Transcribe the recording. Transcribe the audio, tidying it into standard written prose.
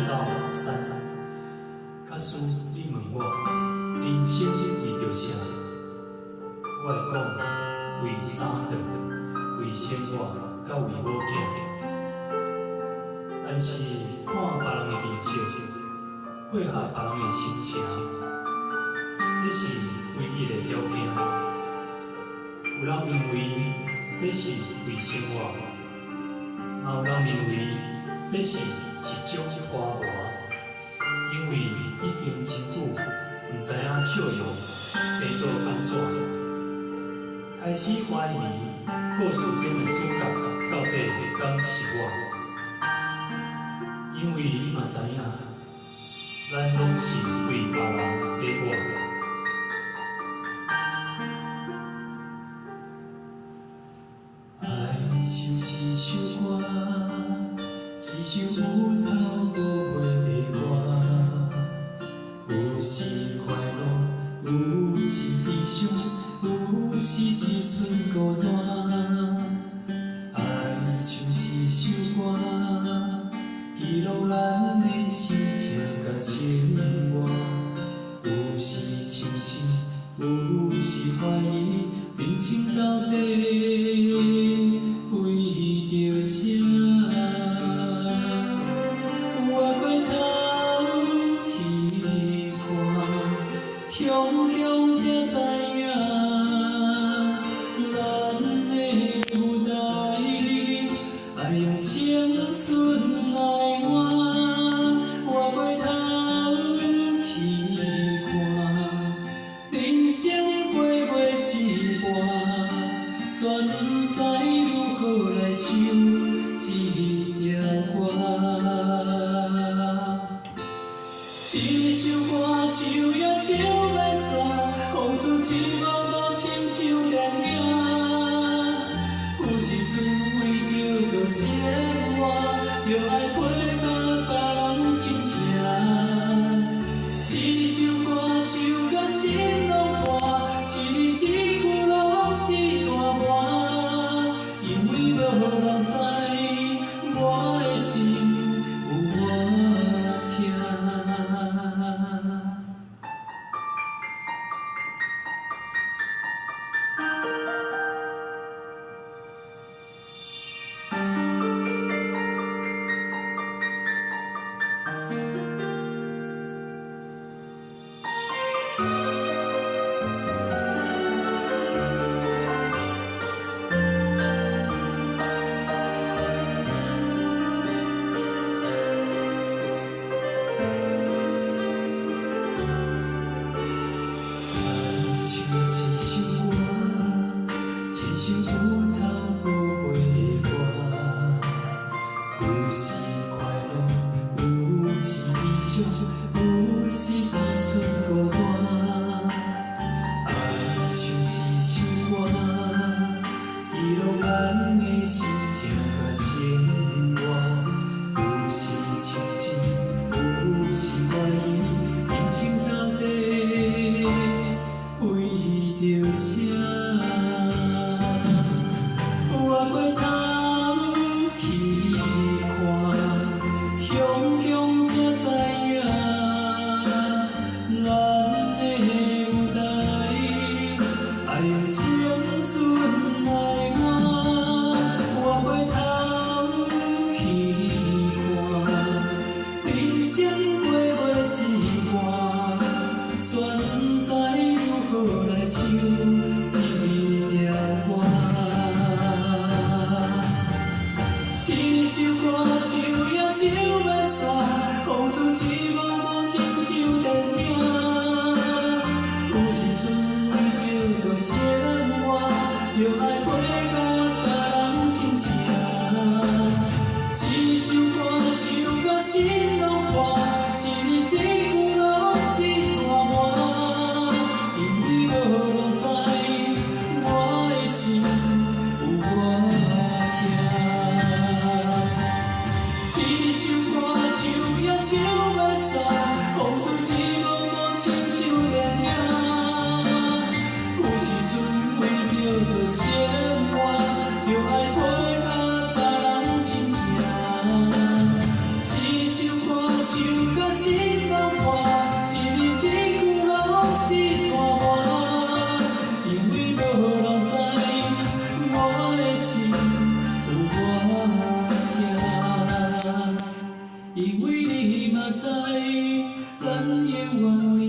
到散。假使你问我人生为着啥，我会讲为三顿，为生活，甲为某囝。但是看别人的面色，配合别人的心情，这是唯一的条件。有人认为这是为生活，嘛有人认为这是一种花活，因为已经真久唔知影笑容生做安怎，开始怀疑故事中的主角到底会敢是我，因为你嘛知影，咱拢是为别人在活。爱像一首歌，一首有头无尾的歌，有时快乐，有时悲伤，有时一寸孤单。爱像一首歌，记录咱的心情甲生活，有时清醒，有时怀疑，人生到底为着啥？我回头去看，雄雄才知影，咱的舞台爱用青春来换。我回头去看，人生过一半，全不知如何来唱一条歌。一首歌唱呀唱袂煞，往事一幕幕亲像电影。有时阵为着生活，又爱配合别人心情。一首歌唱甲心拢破，一字一句拢是大话，因为无人知我的心有我听。有时一寸孤单，爱像一首歌，记录咱的心情甲生活。有时清醒，有时怀疑，人生到底为着啥？我回头去看，雄雄才知影。人生过一半，全不知如何来唱一条歌。一首歌唱呀唱袂煞，往事一幕幕亲像电影。有时阵为着生活，又爱配合别人心情。一首歌唱甲心拢破，一字一句拢是大话，因为无人知我的心有我听。一首歌唱呀唱袂嘛知，咱永远。